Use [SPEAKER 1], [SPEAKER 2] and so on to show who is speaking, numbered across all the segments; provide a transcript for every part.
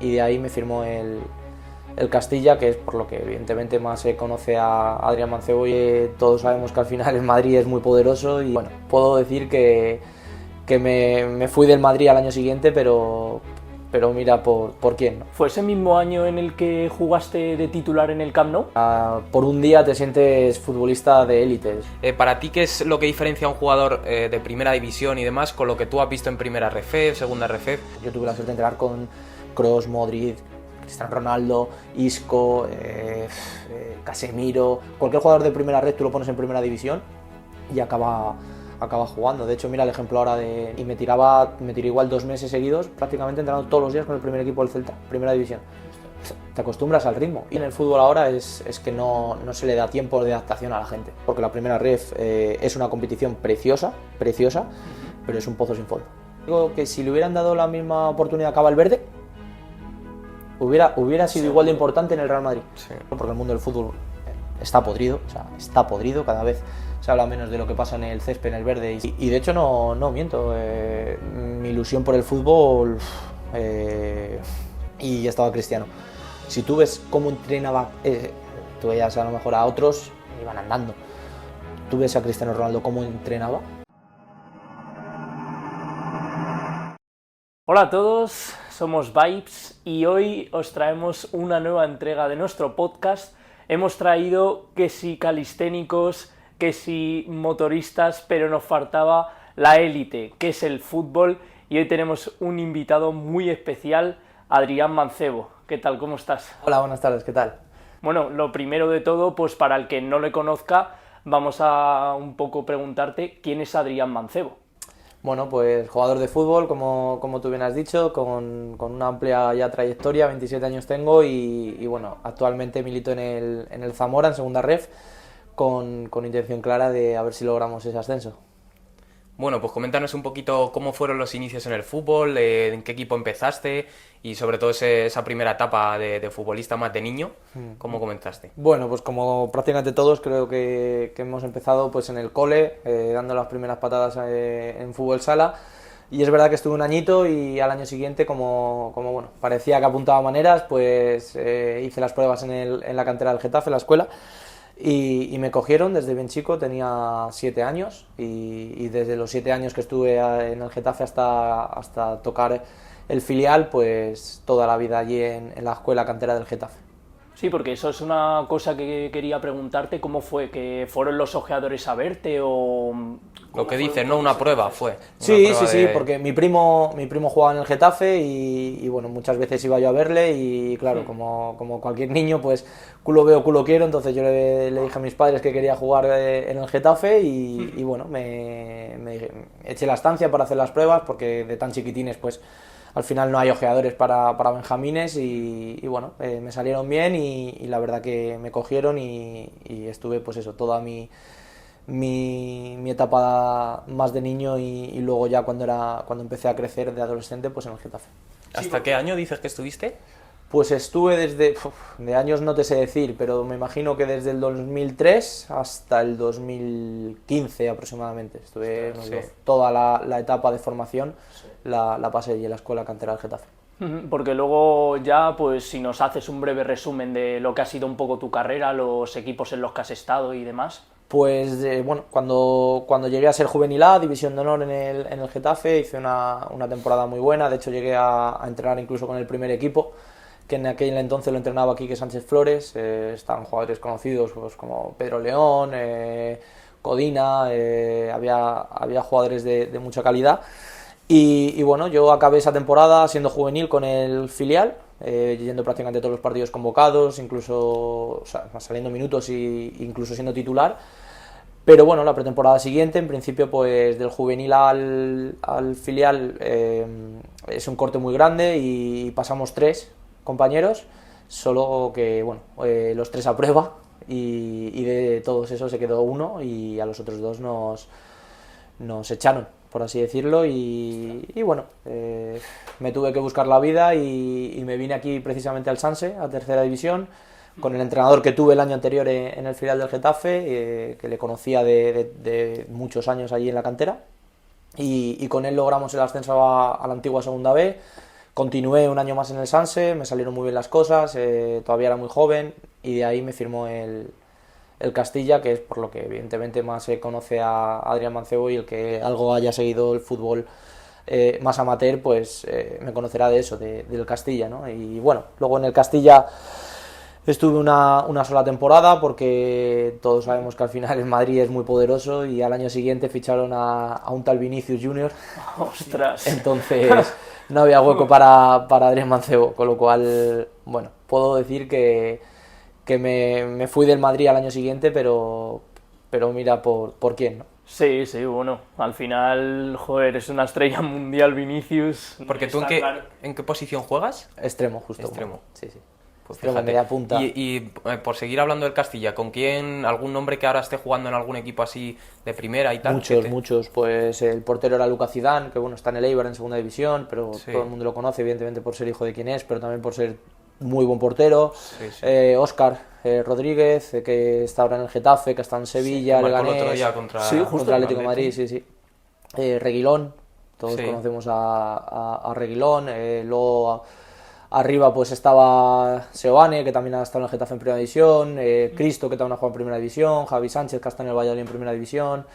[SPEAKER 1] y de ahí me firmó el Castilla, que es por lo que evidentemente más se conoce a Adrián Mancebo, y todos sabemos que al final el Madrid es muy poderoso y bueno, puedo decir que me fui del Madrid al año siguiente, pero mira por quién, ¿no?
[SPEAKER 2] ¿Fue ese mismo año en el que jugaste de titular en el Camp Nou?
[SPEAKER 1] Por un día te sientes futbolista de élite.
[SPEAKER 3] Para ti, ¿qué es lo que diferencia a un jugador de primera división y demás con lo que tú has visto en primera RF, segunda RF?
[SPEAKER 1] Yo tuve la suerte de entrenar con Kroos, Modric, Cristiano Ronaldo, Isco, Casemiro. Cualquier jugador de primera red tú lo pones en primera división y acaba jugando. De hecho, mira el ejemplo ahora y me tiré igual 2 meses seguidos, prácticamente entrenando todos los días con el primer equipo del Celta, primera división. Te acostumbras al ritmo. Y en el fútbol ahora es que no se le da tiempo de adaptación a la gente, porque la primera ref es una competición preciosa, pero es un pozo sin fondo. Digo que si le hubieran dado la misma oportunidad a Valverde, hubiera sido igual de importante en el Real Madrid.
[SPEAKER 3] Sí.
[SPEAKER 1] Porque el mundo del fútbol está podrido, cada vez se habla menos de lo que pasa en el césped, en el verde, y de hecho no miento, mi ilusión por el fútbol, y estaba Cristiano. Si tú ves cómo entrenaba, tú veías a lo mejor a otros, iban andando, tú ves a Cristiano Ronaldo cómo entrenaba.
[SPEAKER 2] Hola a todos, somos Vibes y hoy os traemos una nueva entrega de nuestro podcast. Hemos traído que si calisténicos, que si motoristas, pero nos faltaba la élite, que es el fútbol, y hoy tenemos un invitado muy especial, Adrián Mancebo. ¿Qué tal? ¿Cómo estás?
[SPEAKER 1] Hola, buenas tardes, ¿qué tal?
[SPEAKER 2] Bueno, lo primero de todo, pues para el que no le conozca, vamos a un poco preguntarte quién es Adrián Mancebo.
[SPEAKER 1] Bueno, pues jugador de fútbol, como tú bien has dicho, con una amplia ya trayectoria, 27 años tengo y bueno, actualmente milito en el Zamora, en segunda ref, con intención clara de a ver si logramos ese ascenso.
[SPEAKER 3] Bueno, pues coméntanos un poquito cómo fueron los inicios en el fútbol, en qué equipo empezaste y sobre todo esa primera etapa de futbolista más de niño, ¿cómo comenzaste?
[SPEAKER 1] Bueno, pues como prácticamente todos creo que hemos empezado pues en el cole, dando las primeras patadas en fútbol sala, y es verdad que estuve un añito y al año siguiente como bueno, parecía que apuntaba maneras, pues hice las pruebas en la cantera del Getafe, en la escuela. Y me cogieron desde bien chico, tenía 7 años y desde los 7 años que estuve en el Getafe hasta tocar el filial, pues toda la vida allí en la escuela cantera del Getafe.
[SPEAKER 2] Sí, porque eso es una cosa que quería preguntarte, ¿cómo fue? ¿Que fueron los ojeadores a verte o...?
[SPEAKER 3] Lo que dices, ¿no? Una prueba fue.
[SPEAKER 1] Sí, porque mi primo jugaba en el Getafe y bueno, muchas veces iba yo a verle y claro, como cualquier niño, pues culo veo, culo quiero, entonces yo le dije a mis padres que quería jugar en el Getafe y bueno, me eché la estancia para hacer las pruebas porque de tan chiquitines pues al final no hay ojeadores para benjamines y bueno, me salieron bien y la verdad que me cogieron y estuve pues eso, toda mi etapa más de niño y luego ya cuando empecé a crecer de adolescente pues en el Getafe.
[SPEAKER 3] ¿Hasta qué año dices que estuviste?
[SPEAKER 1] Pues estuve de años no te sé decir, pero me imagino que desde el 2003 hasta el 2015 aproximadamente. Estuve toda la etapa de formación, la pasé allí en la escuela cantera del Getafe.
[SPEAKER 2] Porque luego ya, pues si nos haces un breve resumen de lo que ha sido un poco tu carrera, los equipos en los que has estado y demás.
[SPEAKER 1] Pues bueno, cuando llegué a ser juvenil A, división de honor en el Getafe, hice una temporada muy buena, de hecho llegué a entrenar incluso con el primer equipo, que en aquel entonces lo entrenaba Quique Sánchez Flores, estaban jugadores conocidos pues, como Pedro León, Codina, había jugadores de mucha calidad. Y bueno, yo acabé esa temporada siendo juvenil con el filial, yendo prácticamente todos los partidos convocados, incluso saliendo minutos e incluso siendo titular. Pero bueno, la pretemporada siguiente, en principio, pues del juvenil al filial es un corte muy grande y pasamos 3 compañeros, solo que bueno, los 3 a prueba y de todos esos se quedó uno y a los otros 2 nos echaron, por así decirlo, y bueno, me tuve que buscar la vida y me vine aquí precisamente al Sanse, a tercera división, con el entrenador que tuve el año anterior en el filial del Getafe, que le conocía de muchos años allí en la cantera, y con él logramos el ascenso a la antigua segunda B, Continué un año más en el Sanse, me salieron muy bien las cosas, todavía era muy joven y de ahí me firmó el Castilla, que es por lo que evidentemente más se conoce a Adrián Mancebo, y el que algo haya seguido el fútbol más amateur, pues me conocerá de eso, del Castilla, ¿no? Y bueno, luego en el Castilla estuve una sola temporada, porque todos sabemos que al final el Madrid es muy poderoso, y al año siguiente ficharon a un tal Vinicius Junior.
[SPEAKER 2] ¡Ostras!
[SPEAKER 1] Entonces no había hueco para Adrián Mancebo, con lo cual, bueno, puedo decir que me fui del Madrid al año siguiente, pero mira por quién, ¿no?
[SPEAKER 2] Sí, bueno, al final, joder, es una estrella mundial Vinicius.
[SPEAKER 3] Porque tú, ¿en qué posición juegas?
[SPEAKER 1] Extremo, justo.
[SPEAKER 3] Extremo.
[SPEAKER 1] Sí.
[SPEAKER 3] Pues
[SPEAKER 1] Extremo,
[SPEAKER 3] fíjate.
[SPEAKER 1] media punta.
[SPEAKER 3] Y por seguir hablando del Castilla, ¿con quién, algún nombre que ahora esté jugando en algún equipo así de primera y tal?
[SPEAKER 1] Muchos. Pues el portero era Lucas Zidane, que bueno, está en el Eibar en segunda división, pero
[SPEAKER 3] Sí.
[SPEAKER 1] todo el mundo lo conoce, evidentemente, por ser hijo de quien es, pero también por ser muy buen portero.
[SPEAKER 3] Sí.
[SPEAKER 1] Óscar Rodríguez, que está ahora en el Getafe, que está en Sevilla,
[SPEAKER 3] Sí, marcó el
[SPEAKER 1] Leganés,
[SPEAKER 3] otro día contra
[SPEAKER 1] contra el Atlético de Madrid,
[SPEAKER 3] Atleti.
[SPEAKER 1] sí. Reguilón, todos
[SPEAKER 3] Sí.
[SPEAKER 1] conocemos a Reguilón. Luego arriba pues estaba Seoane, que también ha estado en el Getafe en primera división, Cristo, que también ha jugado en primera división, Javi Sánchez, que está en el Valladolid en primera división,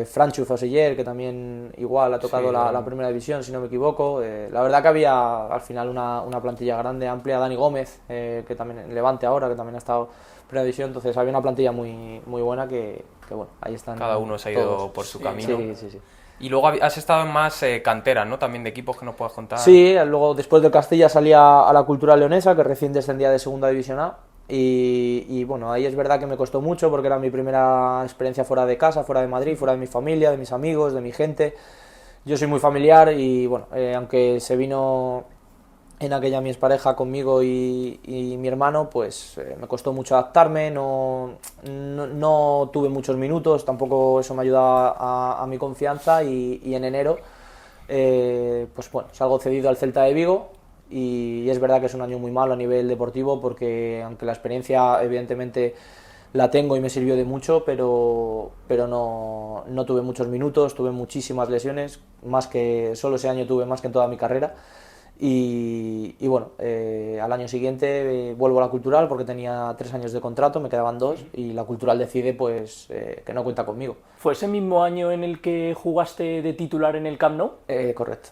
[SPEAKER 1] Franchu Fosiller, que también igual ha tocado
[SPEAKER 3] Sí,
[SPEAKER 1] la primera división, si no me equivoco. La verdad que había al final una plantilla grande, amplia. Dani Gómez, que también en Levante ahora, que también ha estado en primera división. Entonces había una plantilla muy buena que bueno, ahí están.
[SPEAKER 3] Cada uno se ha ido
[SPEAKER 1] todos.
[SPEAKER 3] por su camino.
[SPEAKER 1] Sí.
[SPEAKER 3] Y luego has estado en más canteras, ¿no? También de equipos que nos puedas contar.
[SPEAKER 1] Sí, luego después del Castilla salía a la Cultural Leonesa, que recién descendía de segunda división A. Y bueno, ahí es verdad que me costó mucho, porque era mi primera experiencia fuera de casa, fuera de Madrid, fuera de mi familia, de mis amigos, de mi gente. Yo soy muy familiar y bueno, aunque se vino en aquella mi expareja conmigo y mi hermano, pues me costó mucho adaptarme, no tuve muchos minutos, tampoco eso me ayudaba a mi confianza, y en enero pues bueno, salgo cedido al Celta de Vigo. Y es verdad que es un año muy malo a nivel deportivo, porque aunque la experiencia evidentemente la tengo y me sirvió de mucho, pero no tuve muchos minutos, tuve muchísimas lesiones, más que solo ese año tuve más que en toda mi carrera. Y bueno, al año siguiente vuelvo a la Cultural, porque tenía 3 años de contrato, me quedaban 2, y la Cultural decide pues que no cuenta conmigo.
[SPEAKER 2] ¿Fue ese mismo año en el que jugaste de titular en el Camp Nou?
[SPEAKER 1] Correcto.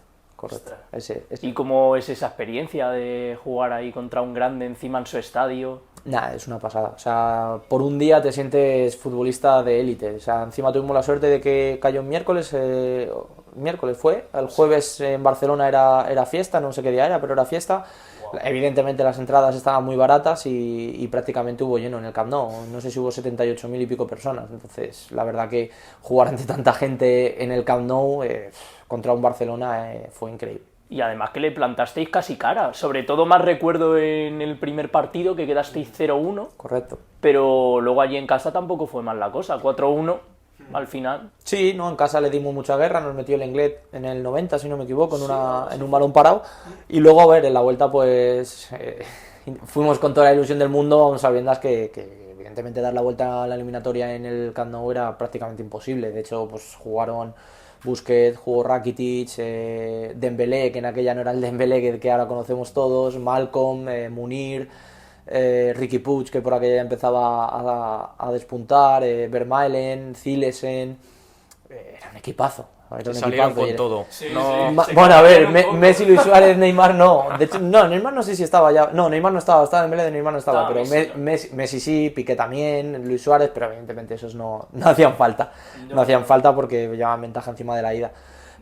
[SPEAKER 1] Ese.
[SPEAKER 2] ¿Y cómo es esa experiencia de jugar ahí contra un grande encima en su estadio?
[SPEAKER 1] Nada, es una pasada. O sea, por un día te sientes futbolista de élite. O sea, encima tuvimos la suerte de que cayó un miércoles. Miércoles fue. El jueves en Barcelona era fiesta, no sé qué día era, pero era fiesta. Wow. Evidentemente las entradas estaban muy baratas y prácticamente hubo lleno en el Camp Nou. No sé si hubo 78.000 y pico personas. Entonces, la verdad que jugar ante tanta gente en el Camp Nou contra un Barcelona fue increíble.
[SPEAKER 2] Y además que le plantasteis casi cara. Sobre todo más recuerdo en el primer partido, que quedasteis 0-1.
[SPEAKER 1] Correcto.
[SPEAKER 2] Pero luego allí en casa tampoco fue mal la cosa. 4-1 al final.
[SPEAKER 1] Sí, no, en casa le dimos mucha guerra. Nos metió el Lenglet en el 90, si no me equivoco, en un balón parado. Y luego, a ver, en la vuelta pues fuimos con toda la ilusión del mundo, aún sabiendas que evidentemente dar la vuelta a la eliminatoria en el Camp Nou era prácticamente imposible. De hecho, pues jugaron Busquets, jugó Rakitic, Dembélé, que en aquella no era el Dembélé que ahora conocemos todos, Malcolm, Munir, Riqui Puig, que por aquella ya empezaba a despuntar, Vermaelen, Zilesen. Era un equipazo.
[SPEAKER 3] Salieron con todo.
[SPEAKER 2] Sí,
[SPEAKER 1] bueno, a ver, Messi, Luis Suárez, Neymar no. De hecho, no, Neymar no sé si estaba ya. No, Neymar no estaba en Dembélé, Neymar no estaba, pero Messi sí, Piqué también, Luis Suárez, pero evidentemente esos no hacían falta. No hacían falta porque llevaban ventaja encima de la ida.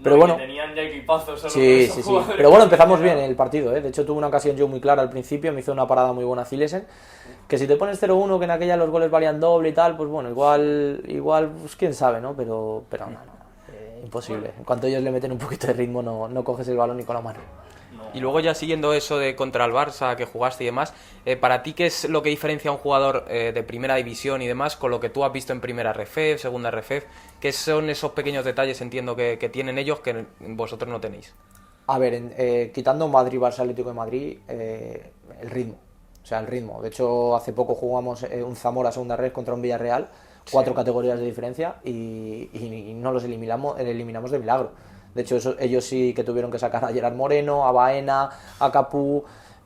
[SPEAKER 1] Pero bueno,
[SPEAKER 2] tenían ya equipazos.
[SPEAKER 1] Sí. Pero bueno, empezamos bien el partido, De hecho, tuve una ocasión yo muy clara al principio, me hizo una parada muy buena Zilesen. Que si te pones 0-1, que en aquella los goles valían doble y tal, pues bueno, igual pues quién sabe, ¿no? Pero no. Imposible. En cuanto ellos le meten un poquito de ritmo, no coges el balón ni con la mano.
[SPEAKER 3] Y luego ya siguiendo eso de contra el Barça, que jugaste y demás, para ti, ¿qué es lo que diferencia a un jugador de primera división y demás con lo que tú has visto en primera RFEF, segunda RFEF? ¿Qué son esos pequeños detalles, entiendo, que tienen ellos que vosotros no tenéis?
[SPEAKER 1] A ver, quitando Madrid, Barça, Atlético de Madrid, el ritmo. O sea, el ritmo. De hecho, hace poco jugamos un Zamora segunda red contra un Villarreal, 4 categorías de diferencia, y no los eliminamos de milagro. De hecho, ellos sí que tuvieron que sacar a Gerard Moreno, a Baena, a Capú,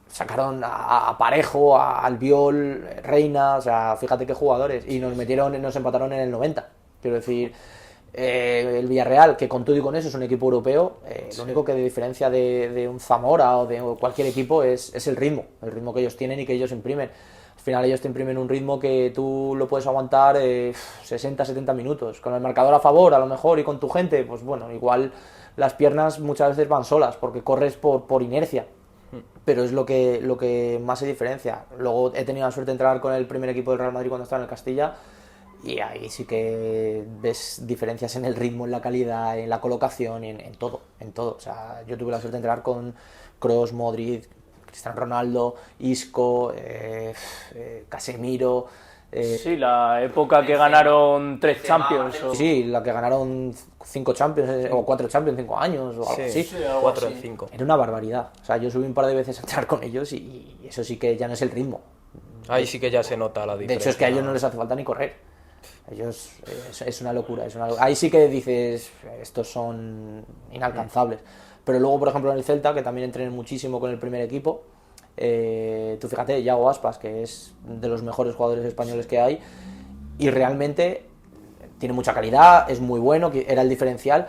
[SPEAKER 1] sacaron a Parejo, a Albiol, Reina, o sea, fíjate qué jugadores, y nos empataron en el 90. Quiero decir, el Villarreal, que con todo y con eso es un equipo europeo, lo único que de diferencia de un Zamora o de cualquier equipo es el ritmo que ellos tienen y que ellos imprimen. Al final ellos te imprimen un ritmo que tú lo puedes aguantar 60-70 minutos. Con el marcador a favor, a lo mejor, y con tu gente, pues bueno, igual las piernas muchas veces van solas, porque corres por inercia. Pero es lo que más se diferencia. Luego he tenido la suerte de entrar con el primer equipo del Real Madrid cuando estaba en el Castilla, y ahí sí que ves diferencias en el ritmo, en la calidad, en la colocación, y en todo. O sea, yo tuve la suerte de entrar con Kroos, Modric, Cristiano Ronaldo, Isco, Casemiro.
[SPEAKER 2] Sí, la época que ganaron 3 Champions.
[SPEAKER 1] Sí, la que ganaron 5 Champions o 4 Champions en 5 años o algo así.
[SPEAKER 3] Sí, 4 en 5.
[SPEAKER 1] Era una barbaridad. O sea, yo subí un par de veces a entrar con ellos y eso sí que ya no es el ritmo.
[SPEAKER 3] Ahí sí que ya se nota la diferencia.
[SPEAKER 1] De hecho, es que a ellos no les hace falta ni correr. Ellos es una locura. Ahí sí que dices, estos son inalcanzables. Pero luego, por ejemplo, en el Celta, que también entrené muchísimo con el primer equipo, tú fíjate, Yago Aspas, que es de los mejores jugadores españoles que hay, y realmente tiene mucha calidad, es muy bueno, que era el diferencial,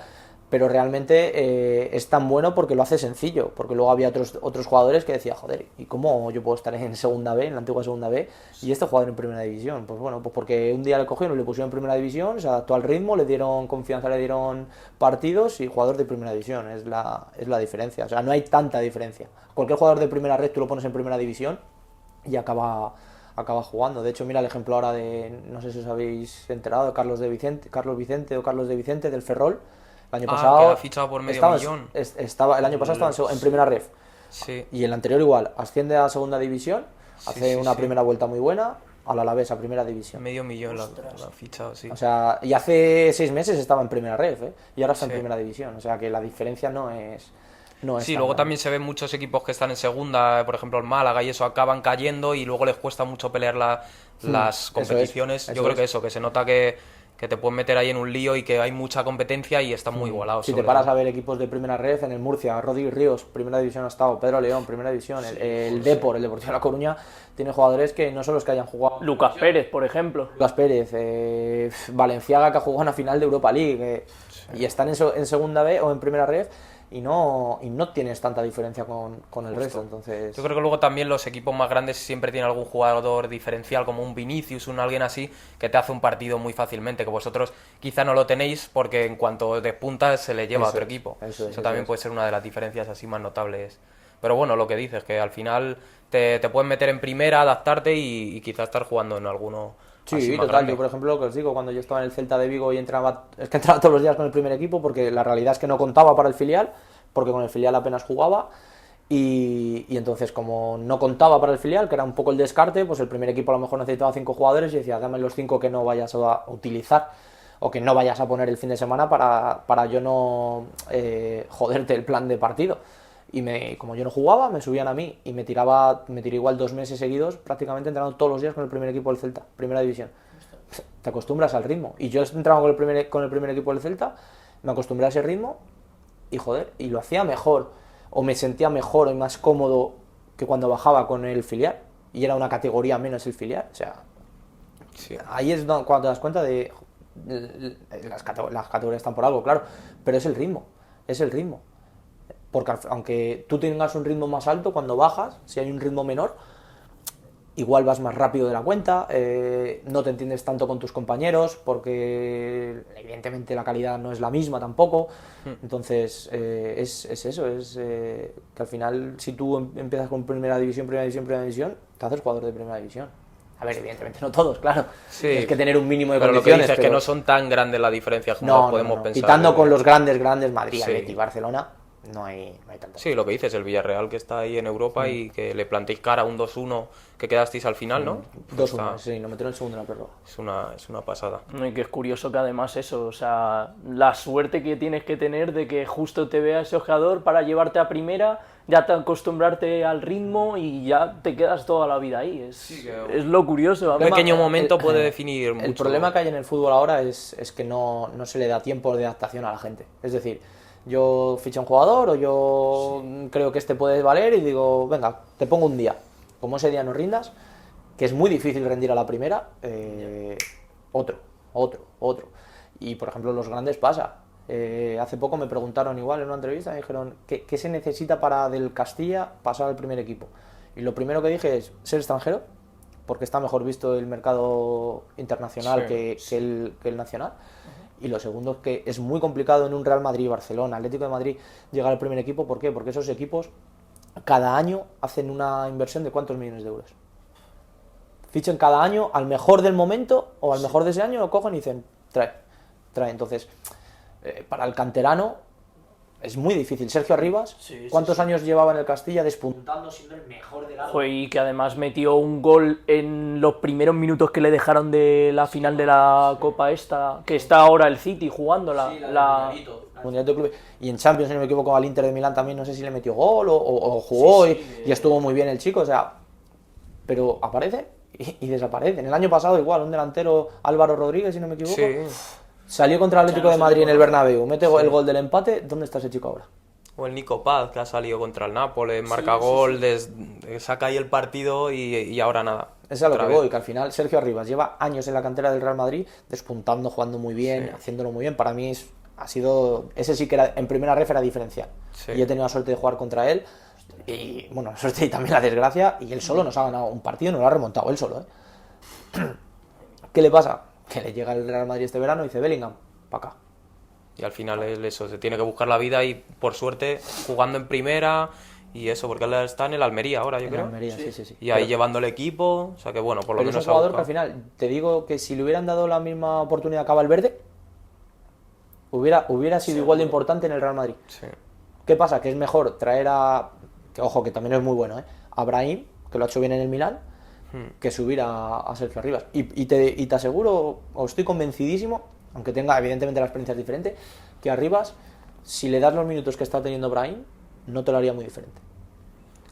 [SPEAKER 1] pero realmente es tan bueno porque lo hace sencillo, porque luego había otros jugadores que decía, joder, ¿y cómo yo puedo estar en segunda B, en la antigua segunda B, y este jugador en primera división? Pues bueno, pues porque un día le cogieron, le pusieron en primera división, se adaptó al ritmo, le dieron confianza, le dieron partidos, y jugador de primera división, es la diferencia. O sea, no hay tanta diferencia. Cualquier jugador de primera red tú lo pones en primera división y acaba jugando. De hecho, mira el ejemplo ahora no sé si os habéis enterado, de Carlos de Vicente del Ferrol. El año pasado
[SPEAKER 3] que ha fichado por medio millón.
[SPEAKER 1] El año pasado estaba en primera ref.
[SPEAKER 3] Sí.
[SPEAKER 1] Y el anterior igual, asciende a segunda división, hace una primera vuelta muy buena, al Alavés a primera división.
[SPEAKER 3] Medio millón la ha fichado, sí.
[SPEAKER 1] O sea, y hace 6 meses estaba en primera ref, y ahora está en primera división. O sea que la diferencia no es
[SPEAKER 3] sí, luego también se ven muchos equipos que están en segunda, por ejemplo el Málaga y eso, acaban cayendo y luego les cuesta mucho pelear las competiciones. Yo creo que que se nota que te pueden meter ahí en un lío y que hay mucha competencia y están muy igualados.
[SPEAKER 1] Si te paras a ver equipos de primera red, en el Murcia, Rodri Ríos, primera división ha estado, Pedro León, primera división, el Deportivo de La Coruña, tiene jugadores que no son los que hayan jugado.
[SPEAKER 2] Lucas Pérez, por ejemplo.
[SPEAKER 1] Lucas Pérez, Valenciaga, que ha jugado una final de Europa League, y están en segunda B o en primera red, y no tienes tanta diferencia con el resto. Entonces,
[SPEAKER 3] yo creo que luego también los equipos más grandes siempre tienen algún jugador diferencial, como un Vinicius, alguien así, que te hace un partido muy fácilmente, que vosotros quizá no lo tenéis porque en cuanto despuntas se le lleva a otro equipo. Eso también puede ser una de las diferencias así más notables. Pero bueno, lo que dices, que al final te pueden meter en primera, adaptarte y quizás estar jugando en alguno.
[SPEAKER 1] Sí, total. Grande. Yo, por ejemplo, lo que os digo, cuando yo estaba en el Celta de Vigo y entraba todos los días con el primer equipo, porque la realidad es que no contaba para el filial, porque con el filial apenas jugaba, y entonces como no contaba para el filial, que era un poco el descarte, pues el primer equipo a lo mejor necesitaba 5 jugadores y decía, dame los 5 que no vayas a utilizar o que no vayas a poner el fin de semana para yo no joderte el plan de partido. Y como yo no jugaba, me subían a mí y me tiré igual 2 meses seguidos prácticamente entrenando todos los días con el primer equipo del Celta, primera división. Te acostumbras al ritmo. Y yo entraba con el primer equipo del Celta, me acostumbré a ese ritmo y joder, y lo hacía mejor, o me sentía mejor y más cómodo que cuando bajaba con el filial. Y era una categoría menos el filial. O sea, ahí es cuando te das cuenta de las categorías están por algo, claro, pero es el ritmo. Porque aunque tú tengas un ritmo más alto, cuando bajas, si hay un ritmo menor, igual vas más rápido de la cuenta, no te entiendes tanto con tus compañeros, porque evidentemente la calidad no es la misma tampoco. Entonces, es eso, que al final, si tú empiezas con primera división, te haces jugador de primera división. A ver, evidentemente no todos, claro. Sí, tienes que tener un mínimo de condiciones.
[SPEAKER 3] Pero lo que dices es que no son tan grandes las diferencias como podemos pensar.
[SPEAKER 1] Quitando con los grandes, Madrid, Atleti, Barcelona, no hay tanto.
[SPEAKER 3] Sí, lo que dices, el Villarreal que está ahí en Europa y que le plantéis cara a un 2-1 que quedasteis al final, ¿no?
[SPEAKER 1] 2-1, sí, nos metieron el segundo en la prórroga.
[SPEAKER 3] Es una pasada.
[SPEAKER 2] Y que es curioso que además eso, o sea, la suerte que tienes que tener de que justo te vea ese jugador para llevarte a primera, ya te acostumbrarte al ritmo y ya te quedas toda la vida ahí. Es lo curioso.
[SPEAKER 3] Un pequeño momento puede definir mucho.
[SPEAKER 1] El problema que hay en el fútbol ahora es que no se le da tiempo de adaptación a la gente. Es decir, yo fiché a un jugador o yo creo que este puede valer y digo, venga, te pongo un día. Como ese día no rindas, que es muy difícil rendir a la primera, otro. Y por ejemplo, los grandes pasa. Hace poco me preguntaron igual en una entrevista, me dijeron, ¿qué se necesita para del Castilla pasar al primer equipo? Y lo primero que dije es ser extranjero, porque está mejor visto el mercado internacional que el nacional. Y lo segundo es que es muy complicado en un Real Madrid, Barcelona, Atlético de Madrid llegar al primer equipo. ¿Por qué? Porque esos equipos cada año hacen una inversión de ¿cuántos millones de euros? Fichan cada año al mejor del momento o al mejor de ese año, lo cogen y dicen, trae. Entonces, para el canterano es muy difícil. Sergio Arribas, ¿cuántos años llevaba en el Castilla despuntando, siendo el mejor del año?
[SPEAKER 2] Y que además metió un gol en los primeros minutos que le dejaron de la final de la Copa esta, que está ahora el City jugando
[SPEAKER 1] Mundialito de Clubes. Y en Champions, si no me equivoco, al Inter de Milán también, no sé si le metió gol o jugó y estuvo muy bien el chico, o sea, pero aparece y desaparece. En el año pasado igual, un delantero, Álvaro Rodríguez, si no me equivoco, salió contra el Atlético de Madrid en el Bernabéu, mete el gol del empate. ¿Dónde está ese chico ahora?
[SPEAKER 3] O el Nico Paz, que ha salido contra el Nápoles, marca gol, saca ahí el partido y ahora nada.
[SPEAKER 1] Es a lo que voy, que al final Sergio Arribas lleva años en la cantera del Real Madrid, despuntando, jugando muy bien, haciéndolo muy bien. Para mí ese sí que era, en primera ref era diferencial. Y he tenido la suerte de jugar contra él. Y bueno, la suerte y también la desgracia. Y él solo nos ha ganado un partido, nos lo ha remontado él solo. ¿Qué le pasa? Que le llega el Real Madrid este verano y dice, Bellingham, para acá.
[SPEAKER 3] Y al final es eso, se tiene que buscar la vida y por suerte jugando en primera y eso, porque él está en el Almería ahora, yo creo.
[SPEAKER 1] Almería, sí.
[SPEAKER 3] Y ahí llevando el equipo, o sea que bueno, por lo menos.
[SPEAKER 1] Es un jugador que al final, te digo que si le hubieran dado la misma oportunidad que a Valverde, hubiera sido igual de importante en el Real Madrid.
[SPEAKER 3] Sí.
[SPEAKER 1] ¿Qué pasa? Que es mejor traer que ojo, que también es muy bueno, a Brahim, que lo ha hecho bien en el Milán, que subir a Sergio Arribas. Y te aseguro, o estoy convencidísimo, aunque tenga evidentemente la experiencia es diferente, que Arribas, si le das los minutos que está teniendo Brahim, no te lo haría muy diferente.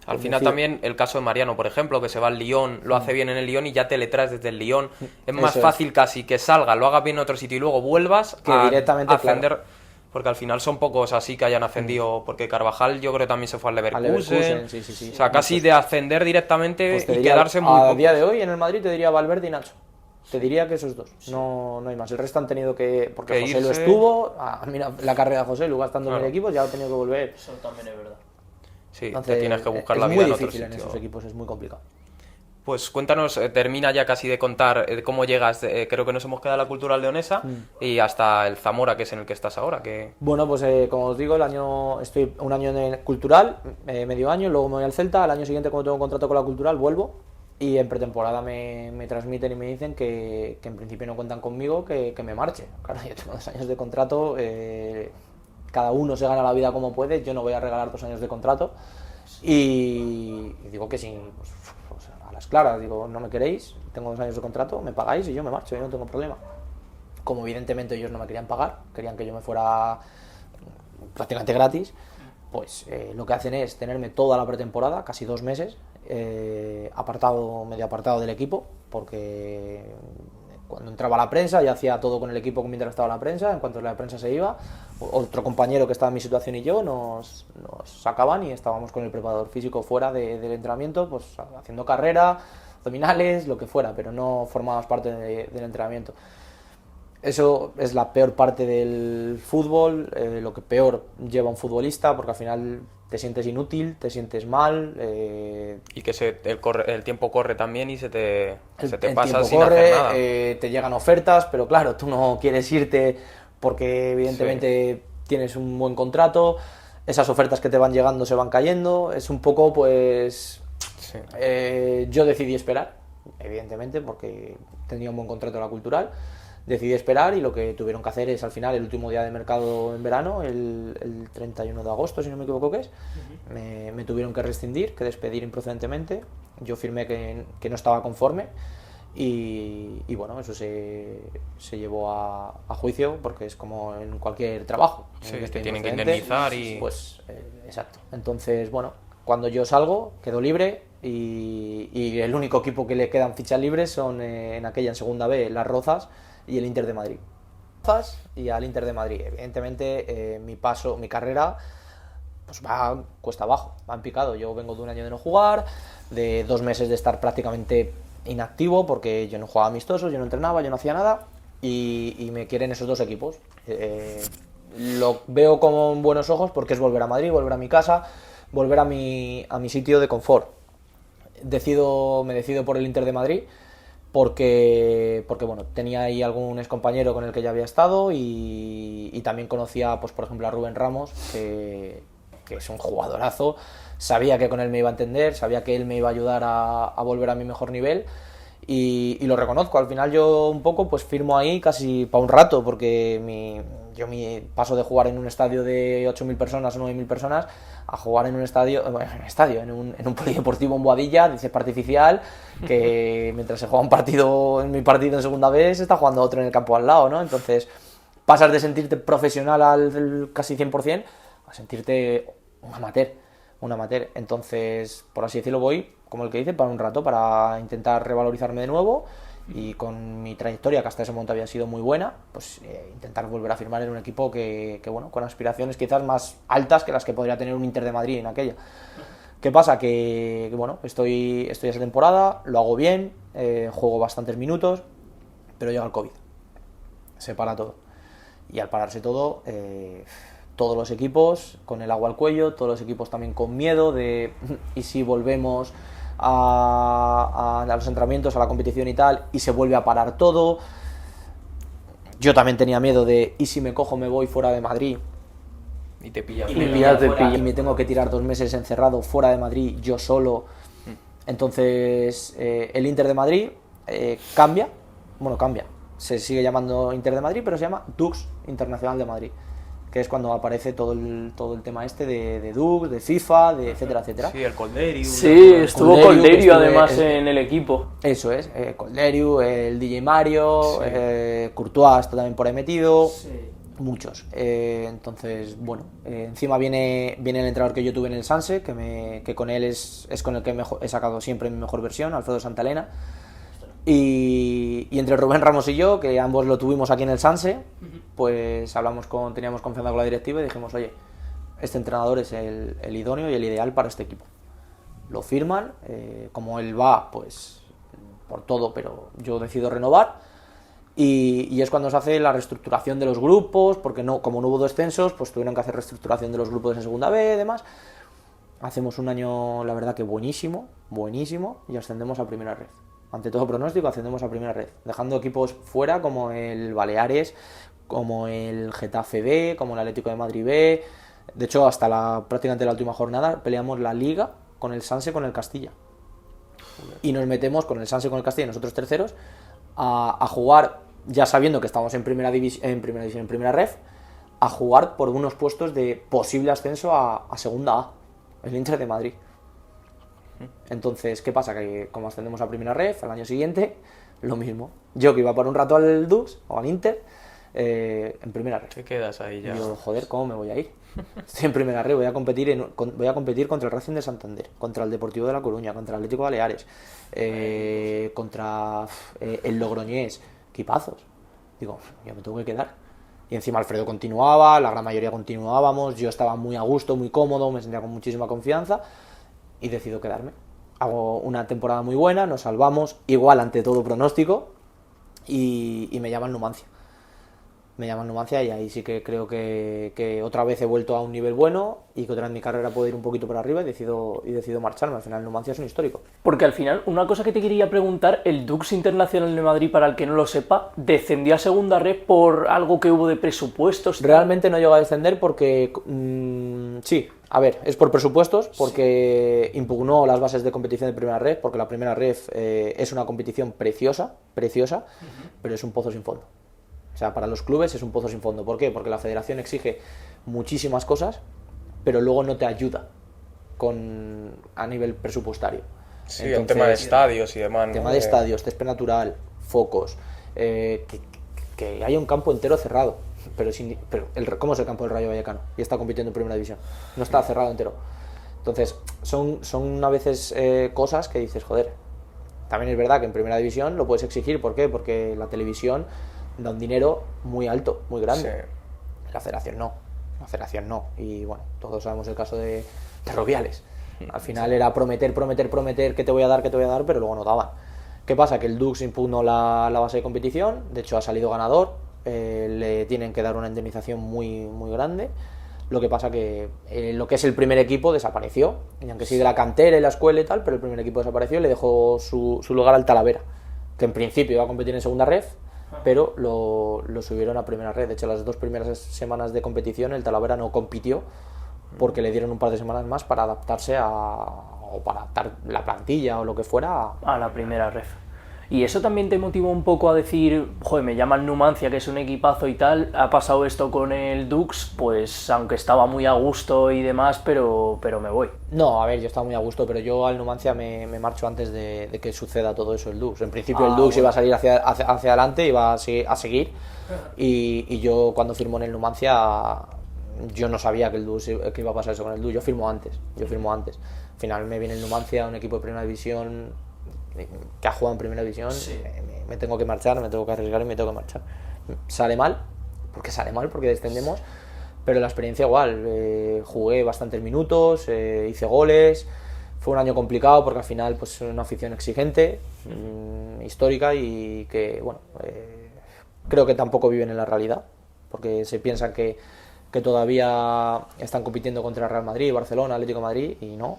[SPEAKER 3] Al final también el caso de Mariano, por ejemplo, que se va al Lyon, lo hace bien en el Lyon y ya te le traes desde el Lyon. Es más fácil casi que salga, lo hagas bien en otro sitio y luego vuelvas
[SPEAKER 1] que directamente
[SPEAKER 3] a ascender. Claro. Porque al final son pocos así que hayan ascendido, porque Carvajal yo creo que también se fue al Leverkusen.
[SPEAKER 1] Sí.
[SPEAKER 3] O sea, casi de ascender directamente
[SPEAKER 1] pues
[SPEAKER 3] y quedarse muy
[SPEAKER 1] a día de hoy en el Madrid te diría Valverde y Nacho. Te diría que esos dos, no hay más. El resto han tenido que... Porque José Lu estuvo, mira la carrera de José Lu gastando en el equipo, ya ha tenido que volver.
[SPEAKER 2] Eso también es verdad.
[SPEAKER 3] Sí, entonces, te tienes que buscar la vida en otro sitio.
[SPEAKER 1] Es muy difícil en esos equipos, es muy complicado.
[SPEAKER 3] Pues cuéntanos, termina ya casi de contar cómo llegas, creo que nos hemos quedado en la Cultural Leonesa y hasta el Zamora, que es en el que estás ahora.
[SPEAKER 1] Bueno, pues como os digo, estoy un año en el Cultural, medio año, luego me voy al Celta, al año siguiente cuando tengo un contrato con la Cultural vuelvo y en pretemporada me transmiten y me dicen que en principio no cuentan conmigo, que me marche. Claro, yo tengo 2 años de contrato, cada uno se gana la vida como puede, yo no voy a regalar 2 años de contrato y digo que sí, pues, a las claras, digo, no me queréis, tengo 2 años de contrato, me pagáis y yo me marcho, yo no tengo problema. Como evidentemente ellos no me querían pagar, querían que yo me fuera prácticamente gratis, pues lo que hacen es tenerme toda la pretemporada, casi 2 meses, medio apartado del equipo, porque cuando entraba la prensa ya hacía todo con el equipo mientras estaba la prensa. En cuanto la prensa se iba, otro compañero que estaba en mi situación y yo nos sacaban y estábamos con el preparador físico fuera del entrenamiento, pues haciendo carrera, abdominales, lo que fuera, pero no formábamos parte del entrenamiento. Eso es la peor parte del fútbol, lo que peor lleva un futbolista, porque al final te sientes inútil, te sientes mal.
[SPEAKER 3] Y que el tiempo corre también y se te pasa sin hacer nada.
[SPEAKER 1] Te llegan ofertas, pero claro, tú no quieres irte porque evidentemente tienes un buen contrato, esas ofertas que te van llegando se van cayendo, es un poco pues... yo decidí esperar, evidentemente, porque tenía un buen contrato en la Cultural. Decidí esperar y lo que tuvieron que hacer es al final el último día de mercado en verano, el 31 de agosto, si no me equivoco que es, me tuvieron que rescindir, que despedir improcedentemente. Yo firmé que no estaba conforme y bueno, eso se llevó a juicio porque es como en cualquier trabajo.
[SPEAKER 3] Sí, que tienen que indemnizar y...
[SPEAKER 1] Pues exacto. Entonces, bueno, cuando yo salgo, quedo libre y el único equipo que le quedan fichas libres son en segunda B, Las Rozas y el Inter de Madrid. y al Inter de Madrid. Evidentemente, mi carrera, pues va cuesta abajo, va en picado. Yo vengo de un año de no jugar, de 2 meses de estar prácticamente inactivo, porque yo no jugaba amistosos, yo no entrenaba, yo no hacía nada, y me quieren esos 2 equipos. Lo veo con buenos ojos porque es volver a Madrid, volver a mi casa, volver a mi sitio de confort. Me decido por el Inter de Madrid porque bueno, tenía ahí algún excompañero con el que ya había estado y también conocía, pues por ejemplo, a Rubén Ramos, que es un jugadorazo. Sabía que con él me iba a entender, sabía que él me iba a ayudar a volver a mi mejor nivel. Y lo reconozco, al final yo un poco pues firmo ahí casi para un rato, porque mi paso de jugar en un estadio de 8.000 personas o 9.000 personas a jugar en un en un polideportivo en Boadilla, de césped artificial, que mientras se juega mi partido en segunda vez, se está jugando otro en el campo al lado, ¿no? Entonces pasas de sentirte profesional al casi 100% a sentirte un amateur. Entonces, por así decirlo, voy, como el que dice, para un rato, para intentar revalorizarme de nuevo, y con mi trayectoria, que hasta ese momento había sido muy buena, pues intentar volver a firmar en un equipo que bueno, con aspiraciones quizás más altas que las que podría tener un Inter de Madrid en aquella. ¿Qué pasa? Que bueno, estoy esa temporada, lo hago bien, juego bastantes minutos, pero llega el COVID, se para todo, y al pararse todo, todos los equipos con el agua al cuello, todos los equipos también con miedo de ¿y si volvemos a los entrenamientos, a la competición y tal, y se vuelve a parar todo? Yo también tenía miedo de ¿y si me voy fuera de Madrid?
[SPEAKER 3] Y te pilla.
[SPEAKER 1] Y me tengo que tirar 2 meses encerrado fuera de Madrid, yo solo. Entonces, el Inter de Madrid cambia, se sigue llamando Inter de Madrid, pero se llama Dux Internacional de Madrid, que es cuando aparece todo el tema de Dux, de FIFA, de etcétera, etcétera.
[SPEAKER 3] Sí, el Colderiu.
[SPEAKER 2] Sí, estuvo Colderiu además en el equipo.
[SPEAKER 1] Eso es, Colderiu, el DJ Mario, sí. Courtois está también por ahí metido, sí. Muchos. Entonces, bueno, encima viene el entrenador que yo tuve en el Sanse, que con él es con el que he sacado siempre mi mejor versión, Alfredo Santalena. Y entre Rubén Ramos y yo, que ambos lo tuvimos aquí en el Sanse, pues teníamos confianza con la directiva y dijimos, oye, este entrenador es el idóneo y el ideal para este equipo. Lo firman, como él va, pues por todo, pero yo decido renovar, y es cuando se hace la reestructuración de los grupos, porque como no hubo descensos, pues tuvieron que hacer reestructuración de los grupos en segunda B y demás. Hacemos un año, la verdad que buenísimo, y ascendemos a primera red. Ante todo pronóstico, ascendemos a primera red, dejando equipos fuera como el Baleares, como el Getafe B, como el Atlético de Madrid B. De hecho, hasta prácticamente la última jornada peleamos la Liga con el Sanse, con el Castilla. Y nos metemos con el Sanse, con el Castilla, nosotros terceros, a jugar, ya sabiendo que estamos en primera ref, a jugar por unos puestos de posible ascenso a segunda A, el Inter de Madrid. Entonces, ¿qué pasa? Que como ascendemos a primera ref, al año siguiente, lo mismo. Yo que iba por un rato al Dux o al Inter, en primera ref.
[SPEAKER 3] Te quedas ahí ya.
[SPEAKER 1] Y yo, joder, ¿cómo me voy a ir? Estoy en primera ref, voy a competir contra el Racing de Santander, contra el Deportivo de La Coruña, contra el Atlético Baleares, contra el Logroñés, equipazos. Digo, yo me tengo que quedar. Y encima Alfredo continuaba, la gran mayoría continuábamos, yo estaba muy a gusto, muy cómodo, me sentía con muchísima confianza, y decido quedarme. Hago una temporada muy buena, nos salvamos, igual ante todo pronóstico, y me llaman Numancia. Y ahí sí que creo que otra vez he vuelto a un nivel bueno, y que otra vez mi carrera puede ir un poquito para arriba, y decido marcharme. Al final Numancia es un histórico.
[SPEAKER 2] Porque al final, una cosa que te quería preguntar, el Dux Internacional de Madrid, para el que no lo sepa, descendió a segunda red por algo que hubo de presupuestos.
[SPEAKER 1] Realmente no llegó a descender porque sí, a ver, es por presupuestos, porque sí. Impugnó las bases de competición de primera red, porque la primera red es una competición preciosa, pero es un pozo sin fondo. O sea, para los clubes es un pozo sin fondo. ¿Por qué? Porque la federación exige muchísimas cosas, pero luego no te ayuda a nivel presupuestario.
[SPEAKER 3] Sí, entonces, el tema de estadios y demás.
[SPEAKER 1] Tema de estadios, césped natural, focos, que haya un campo entero cerrado. Pero ¿cómo es el campo del Rayo Vallecano? Y está compitiendo en primera división. No está cerrado entero. Entonces, son a veces cosas que dices, joder. También es verdad que en primera división lo puedes exigir. ¿Por qué? Porque la televisión da un dinero muy alto, muy grande.
[SPEAKER 3] Sí.
[SPEAKER 1] La federación no. Y bueno, todos sabemos el caso de Rubiales. Al final era prometer que te voy a dar, pero luego no daban. ¿Qué pasa? Que el Dux impugnó la base de competición, de hecho ha salido ganador, le tienen que dar una indemnización muy, muy grande. Lo que pasa que lo que es el primer equipo desapareció, y aunque sigue la cantera y la escuela y tal, pero el primer equipo desapareció y le dejó su lugar al Talavera, que en principio iba a competir en segunda ref, pero lo subieron a primera red. De hecho, las 2 primeras semanas de competición el Talavera no compitió porque le dieron un par de semanas más para adaptarse o para adaptar la plantilla o lo que fuera
[SPEAKER 2] a la primera ref. Y eso también te motivó un poco a decir, joder, me llaman Numancia, que es un equipazo y tal, ha pasado esto con el Dux, pues aunque estaba muy a gusto y demás, pero me voy.
[SPEAKER 1] No, a ver, yo estaba muy a gusto, pero yo al Numancia me marcho antes de que suceda todo eso el Dux. En principio el Dux iba a salir hacia adelante, iba a seguir, y yo cuando firmo en el Numancia, yo no sabía que que iba a pasar eso con el Dux, yo firmo antes. Al final me viene el Numancia, un equipo de primera división que ha jugado en primera división, sí. Me tengo que marchar, me tengo que arriesgar y me tengo que marchar. Sale mal porque descendemos, pero la experiencia igual, jugué bastantes minutos, hice goles, fue un año complicado porque al final pues es una afición exigente, histórica, y que bueno, creo que tampoco viven en la realidad, porque se piensan que todavía están compitiendo contra Real Madrid, Barcelona, Atlético de Madrid, y no.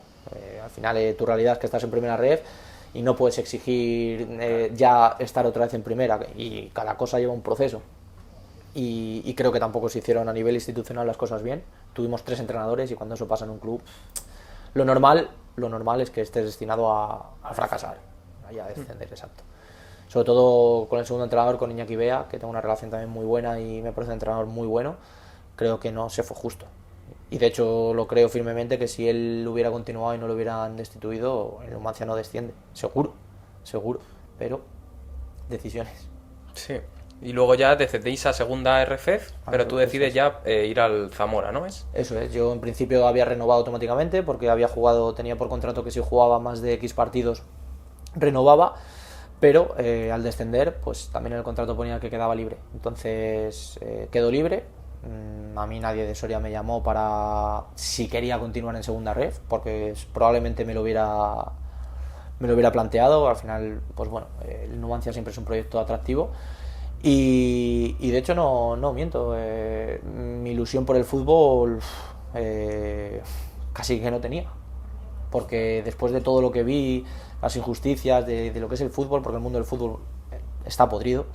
[SPEAKER 1] Al final tu realidad es que estás en primera ref y no puedes exigir ya estar otra vez en primera, y cada cosa lleva un proceso, y creo que tampoco se hicieron a nivel institucional las cosas bien. Tuvimos 3 entrenadores, y cuando eso pasa en un club, lo normal es que estés destinado a fracasar, a descender, exacto. Sobre todo con el segundo entrenador, con Iñaki Bea, que tengo una relación también muy buena y me parece un entrenador muy bueno. Creo que no se fue justo, y de hecho lo creo firmemente que si él hubiera continuado y no lo hubieran destituido, el Numancia no desciende, seguro, pero decisiones.
[SPEAKER 3] Sí, y luego ya descendéis a segunda RFEF, pero tú decides ya ir al Zamora, ¿no es?
[SPEAKER 1] Eso es, yo en principio había renovado automáticamente porque tenía por contrato que si jugaba más de X partidos renovaba, pero al descender pues también el contrato ponía que quedaba libre, entonces quedó libre. A mí nadie de Soria me llamó para si quería continuar en segunda ref, porque probablemente me lo hubiera planteado. Al final, pues bueno, el Numancia siempre es un proyecto atractivo, y de hecho no miento, mi ilusión por el fútbol casi que no tenía, porque después de todo lo que vi, las injusticias de lo que es el fútbol, porque el mundo del fútbol está podrido,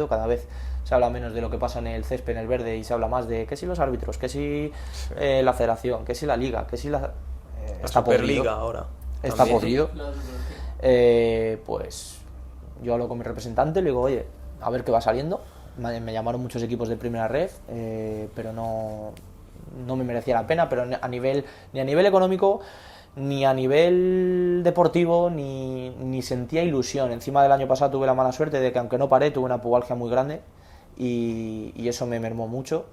[SPEAKER 1] cada vez se habla menos de lo que pasa en el césped, en el verde, y se habla más de que si los árbitros, que si la federación, que si la liga, que si la
[SPEAKER 3] Superliga ahora.
[SPEAKER 1] Está podrido. Pues yo hablo con mi representante y le digo, oye, a ver qué va saliendo. Me llamaron muchos equipos de primera ref, pero no me merecía la pena, pero ni a nivel económico, ni a nivel deportivo, ni sentía ilusión. Encima del año pasado tuve la mala suerte de que, aunque no paré, tuve una pubalgia muy grande, y eso me mermó mucho.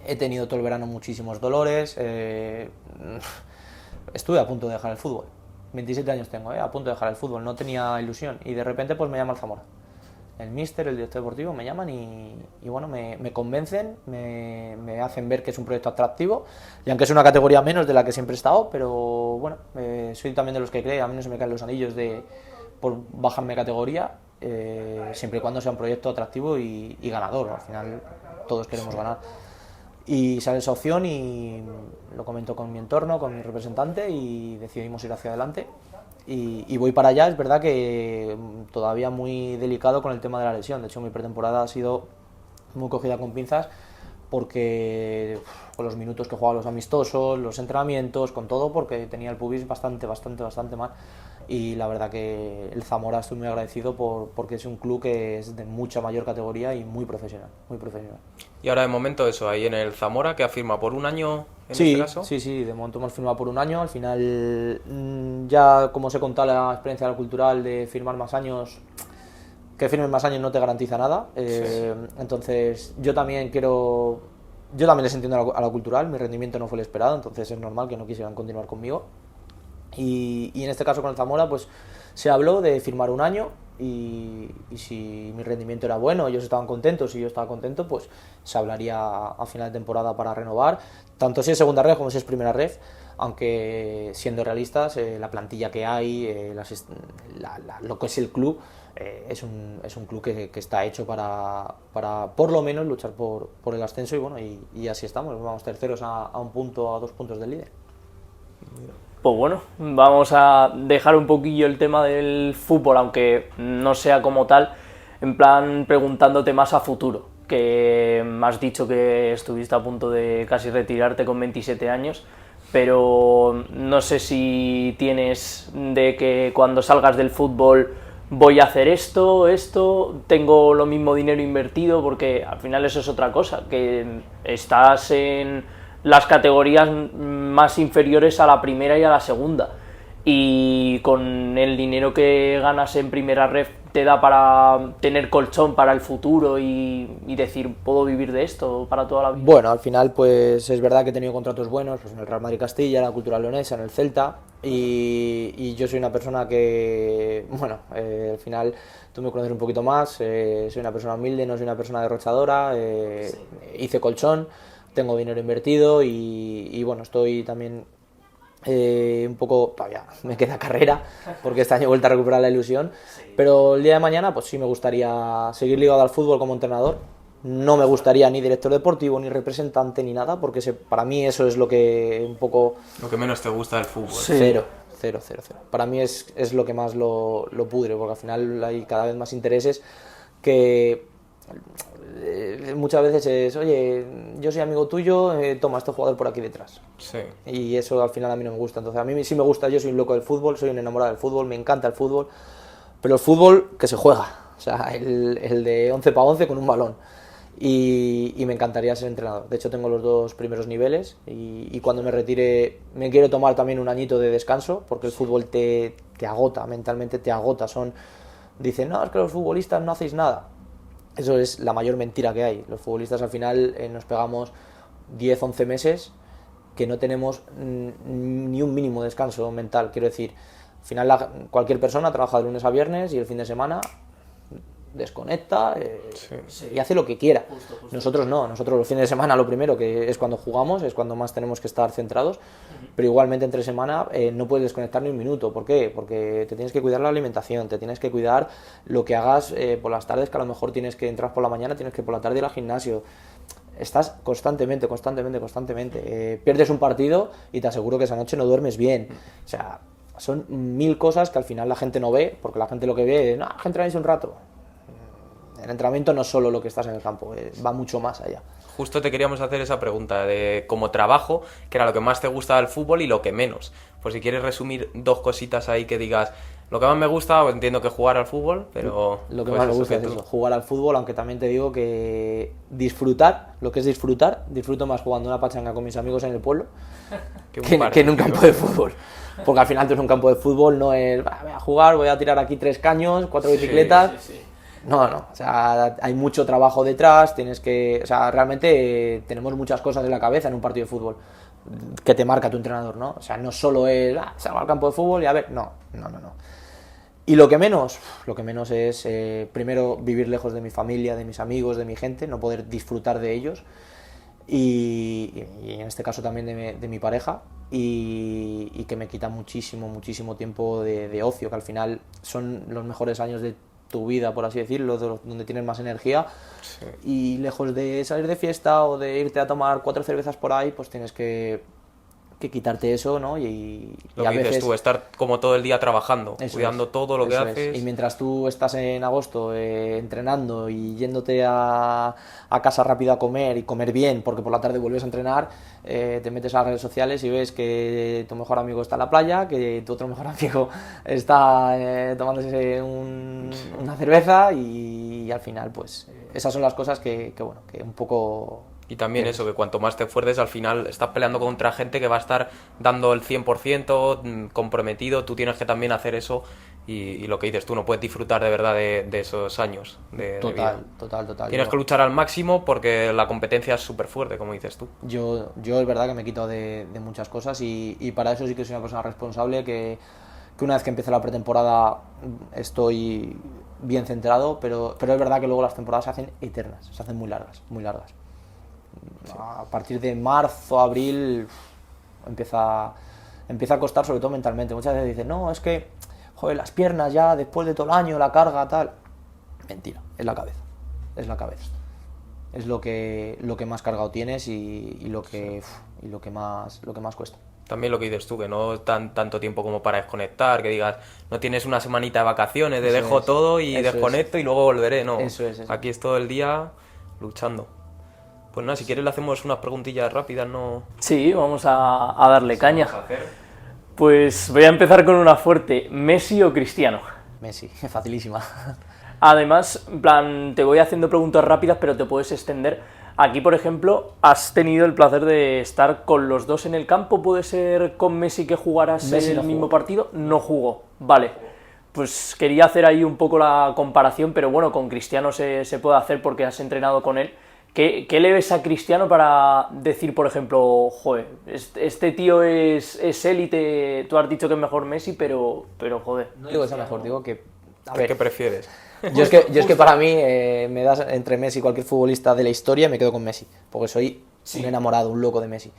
[SPEAKER 1] He tenido todo el verano muchísimos dolores, estuve a punto de dejar el fútbol. 27 años tengo, a punto de dejar el fútbol, no tenía ilusión, y de repente pues me llama el Zamora. El míster, el director deportivo, me llaman y bueno, me convencen, me hacen ver que es un proyecto atractivo, y aunque es una categoría menos de la que siempre he estado, pero bueno, soy también de los que cree, a mí no se me caen los anillos por bajarme categoría, siempre y cuando sea un proyecto atractivo y ganador. Al final todos queremos ganar. Y sale esa opción y lo comento con mi entorno, con mi representante, y decidimos ir hacia adelante. Y voy para allá. Es verdad que todavía muy delicado con el tema de la lesión. De hecho, mi pretemporada ha sido muy cogida con pinzas, porque con los minutos que jugaba, los amistosos, los entrenamientos, con todo, porque tenía el pubis bastante mal. Y la verdad que el Zamora estoy muy agradecido porque es un club que es de mucha mayor categoría y muy profesional.
[SPEAKER 3] Y ahora de momento eso, ahí en el Zamora, que ha firmado por un año en este caso.
[SPEAKER 1] Sí, de momento hemos firmado por un año. Al final, ya como os he contado, la experiencia cultural de firmar más años, que firmes más años no te garantiza nada. Entonces yo también les entiendo a la cultural, mi rendimiento no fue el esperado, entonces es normal que no quisieran continuar conmigo. Y en este caso con el Zamora pues se habló de firmar un año, y si mi rendimiento era bueno, ellos estaban contentos y yo estaba contento, pues se hablaría a final de temporada para renovar, tanto si es segunda ref como si es primera ref, aunque siendo realistas, la plantilla que hay, lo que es el club, es un club que está hecho para por lo menos luchar por el ascenso, y bueno, y así estamos, vamos terceros a 1 punto, a 2 puntos del líder.
[SPEAKER 2] Pues bueno, vamos a dejar un poquillo el tema del fútbol, aunque no sea como tal, en plan preguntándote más a futuro, que me has dicho que estuviste a punto de casi retirarte con 27 años, pero no sé si tienes de que cuando salgas del fútbol voy a hacer esto, tengo lo mismo dinero invertido, porque al final eso es otra cosa, que estás en las categorías más inferiores a la primera y a la segunda, y con el dinero que ganas en primera ref te da para tener colchón para el futuro y decir, puedo vivir de esto para toda la vida.
[SPEAKER 1] Bueno, al final pues es verdad que he tenido contratos buenos, pues en el Real Madrid Castilla, en la Cultural Leonesa, en el Celta, y yo soy una persona que, bueno, al final tú me conoces un poquito más, soy una persona humilde, no soy una persona derrochadora, hice colchón, tengo dinero invertido y bueno, estoy también un poco, todavía me queda carrera, porque este año he vuelto a recuperar la ilusión, pero el día de mañana pues sí me gustaría seguir ligado al fútbol como entrenador. No me gustaría ni director deportivo, ni representante, ni nada, porque para mí eso es lo que un poco...
[SPEAKER 3] Lo que menos te gusta del fútbol.
[SPEAKER 1] Sí. Cero. Para mí es lo que más lo pudre, porque al final hay cada vez más intereses que... muchas veces es, oye, yo soy amigo tuyo, toma este jugador por aquí detrás.
[SPEAKER 3] Sí.
[SPEAKER 1] Y eso al final a mí no me gusta. Entonces a mí sí me gusta, yo soy un loco del fútbol, soy un enamorado del fútbol, me encanta el fútbol, pero el fútbol que se juega, o sea, el de 11 para 11 con un balón. Y me encantaría ser entrenador. De hecho tengo los 2 primeros niveles y cuando me retire me quiero tomar también un añito de descanso, porque el fútbol te agota, mentalmente te agota. Dicen, no, es que los futbolistas no hacéis nada. Eso es la mayor mentira que hay. Los futbolistas al final nos pegamos 10, 11 meses que no tenemos ni un mínimo de descanso mental. Quiero decir, al final cualquier persona trabaja de lunes a viernes y el fin de semana desconecta y hace lo que quiera. Justo. Nosotros no, nosotros los fines de semana lo primero que es cuando jugamos, es cuando más tenemos que estar centrados, pero igualmente entre semana no puedes desconectar ni un minuto. ¿Por qué? Porque te tienes que cuidar la alimentación, te tienes que cuidar lo que hagas por las tardes, que a lo mejor tienes que entrar por la mañana, tienes que por la tarde ir al gimnasio. Estás constantemente. Pierdes un partido y te aseguro que esa noche no duermes bien. O sea, son 1000 cosas que al final la gente no ve, porque la gente lo que ve es, no, entrenáis un rato. El entrenamiento no es solo lo que estás en el campo, va mucho más allá.
[SPEAKER 3] Justo te queríamos hacer esa pregunta de como trabajo, que era lo que más te gusta del fútbol y lo que menos. Pues si quieres resumir 2 cositas ahí que digas, lo que más me gusta, pues entiendo que jugar al fútbol, pero...
[SPEAKER 1] Lo que pues más me gusta es eso, jugar al fútbol, aunque también te digo que lo que es disfruto más jugando una pachanga con mis amigos en el pueblo que en un campo de fútbol. Porque al final tú en un campo de fútbol no es, voy a jugar, voy a tirar aquí 3 caños, 4 bicicletas... Sí. No, o sea, hay mucho trabajo detrás, realmente tenemos muchas cosas en la cabeza en un partido de fútbol que te marca tu entrenador, ¿no? O sea, no solo es, salgo al campo de fútbol y a ver, no. Y lo que menos es, primero, vivir lejos de mi familia, de mis amigos, de mi gente, no poder disfrutar de ellos y en este caso también de mi pareja y que me quita muchísimo tiempo de ocio, que al final son los mejores años de tu vida, por así decirlo, donde tienes más energía. Sí. Y lejos de salir de fiesta o de irte a tomar 4 cervezas por ahí, pues tienes que quitarte eso, ¿no? Y
[SPEAKER 3] lo que dices
[SPEAKER 1] veces,
[SPEAKER 3] tú, estar como todo el día trabajando, cuidando todo lo que haces.
[SPEAKER 1] Y mientras tú estás en agosto entrenando y yéndote a casa rápido a comer y comer bien, porque por la tarde vuelves a entrenar, te metes a las redes sociales y ves que tu mejor amigo está en la playa, que tu otro mejor amigo está tomándose una cerveza y al final, pues, esas son las cosas que un poco...
[SPEAKER 3] Y también eso, que cuanto más te esfuerces, al final estás peleando contra gente que va a estar dando el 100% comprometido, tú tienes que también hacer eso y lo que dices tú, no puedes disfrutar de verdad de esos años de vida.
[SPEAKER 1] Total.
[SPEAKER 3] Tienes que luchar al máximo porque la competencia es súper fuerte, como dices tú.
[SPEAKER 1] Yo es verdad que me quito de muchas cosas y para eso sí que soy una persona responsable que que una vez que empiece la pretemporada estoy bien centrado, pero es verdad que luego las temporadas se hacen eternas, se hacen muy largas, muy largas. A partir de marzo, abril, empieza a costar, sobre todo mentalmente. Muchas veces dicen, no, es que, joder, las piernas ya, después de todo el año, la carga, tal. Mentira, es la cabeza, es la cabeza. Es lo que más cargado tienes y lo que más cuesta.
[SPEAKER 3] También lo que dices tú, que no tanto tiempo como para desconectar, que digas, no tienes una semanita de vacaciones, de dejo todo y desconecto y luego volveré, no.
[SPEAKER 1] Eso.
[SPEAKER 3] Aquí es todo el día luchando. Pues nada, si quieres le hacemos unas preguntillas rápidas, ¿no?
[SPEAKER 2] Sí, vamos a darle caña. Pues voy a empezar con una fuerte. ¿Messi o Cristiano?
[SPEAKER 1] Messi, facilísima.
[SPEAKER 2] Además, en plan, te voy haciendo preguntas rápidas, pero te puedes extender. Aquí, por ejemplo, has tenido el placer de estar con los dos en el campo. ¿Puede ser con Messi que jugaras
[SPEAKER 1] Messi
[SPEAKER 2] el
[SPEAKER 1] no
[SPEAKER 2] mismo
[SPEAKER 1] jugó.
[SPEAKER 2] partido? No jugó. Vale. Pues quería hacer ahí un poco la comparación, pero bueno, con Cristiano se puede hacer porque has entrenado con él. ¿Qué le ves a Cristiano para decir, por ejemplo, joder, este tío es élite, tú has dicho que es mejor Messi, pero joder.
[SPEAKER 1] No digo que sea mejor, digo que... A
[SPEAKER 3] ¿Qué
[SPEAKER 1] ver,
[SPEAKER 3] prefieres?
[SPEAKER 1] yo es que para mí me das entre Messi y cualquier futbolista de la historia, me quedo con Messi, porque soy un enamorado, un loco de Messi.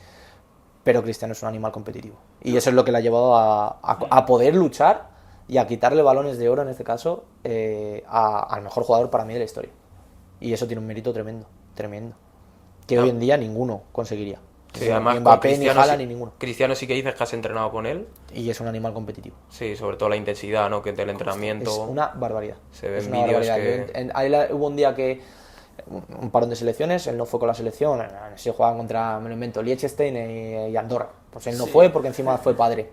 [SPEAKER 1] Pero Cristiano es un animal competitivo. Y eso es lo que le ha llevado a poder luchar y a quitarle balones de oro, en este caso, al mejor jugador para mí de la historia. Y eso tiene un mérito tremendo. Que hoy en día ninguno conseguiría.
[SPEAKER 3] Sí, además
[SPEAKER 1] Ni
[SPEAKER 3] con
[SPEAKER 1] Mbappé, ni
[SPEAKER 3] Cristiano,
[SPEAKER 1] Haaland, ni ninguno.
[SPEAKER 3] Cristiano sí que dices que has entrenado con él.
[SPEAKER 1] Y es un animal competitivo.
[SPEAKER 3] Sí, sobre todo la intensidad, ¿no? Que del entrenamiento.
[SPEAKER 1] Es una barbaridad.
[SPEAKER 3] Se ven
[SPEAKER 1] Es una
[SPEAKER 3] vídeos
[SPEAKER 1] barbaridad.
[SPEAKER 3] que...
[SPEAKER 1] Ahí hubo un día que un parón de selecciones, él no fue con la selección, se jugaban contra, me lo invento, Liechtenstein y Andorra. Pues él no fue porque encima fue padre.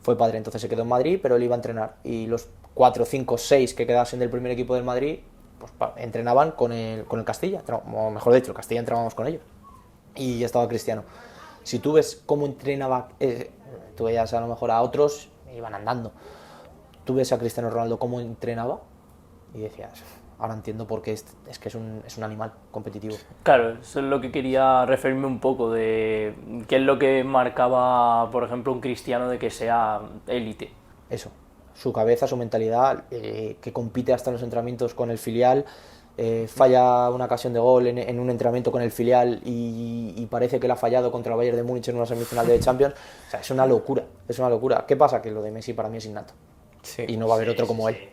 [SPEAKER 1] Fue padre, entonces se quedó en Madrid, pero él iba a entrenar. Y los 4, 5, 6 que quedasen del primer equipo del Madrid, pues entrenaban con el Castilla, o mejor dicho, el Castilla entrenábamos con ellos. Y ya estaba Cristiano. Si tú ves cómo entrenaba, tú veías a lo mejor a otros, iban andando. Tú ves a Cristiano Ronaldo cómo entrenaba y decías, ahora entiendo por qué es que es un animal competitivo.
[SPEAKER 2] Claro, eso es lo que quería referirme un poco, de qué es lo que marcaba, por ejemplo, un Cristiano de que sea élite.
[SPEAKER 1] Eso, su cabeza, su mentalidad, que compite hasta en los entrenamientos con el filial, falla una ocasión de gol en un entrenamiento con el filial y parece que la ha fallado contra el Bayern de Múnich en una semifinal de Champions. O sea, es una locura, es una locura. ¿Qué pasa? Que lo de Messi para mí es innato.
[SPEAKER 3] Sí.
[SPEAKER 1] Y no va a haber otro como él.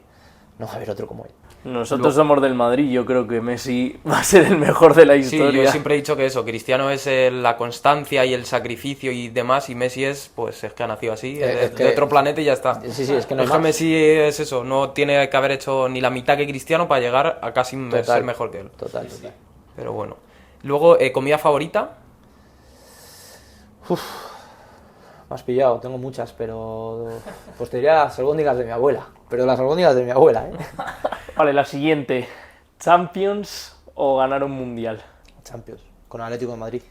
[SPEAKER 1] No va a haber otro como él.
[SPEAKER 2] Nosotros somos del Madrid, yo creo que Messi va a ser el mejor de la
[SPEAKER 3] Sí,
[SPEAKER 2] historia.
[SPEAKER 3] yo siempre he dicho que eso, Cristiano es la constancia y el sacrificio y demás, y Messi es que ha nacido así, de otro planeta y ya está.
[SPEAKER 1] Sí, es que no hay
[SPEAKER 3] Es que
[SPEAKER 1] más.
[SPEAKER 3] Messi es eso, no tiene que haber hecho ni la mitad que Cristiano para llegar a casi ser mejor que él.
[SPEAKER 1] Total.
[SPEAKER 3] Pero bueno. Luego, ¿comida favorita?
[SPEAKER 1] Me has pillado, tengo muchas, pero pues te diría las albóndigas de mi abuela. Pero las albóndigas de mi abuela,
[SPEAKER 2] Vale, la siguiente. ¿Champions o ganar un mundial?
[SPEAKER 1] Champions, con Atlético de Madrid.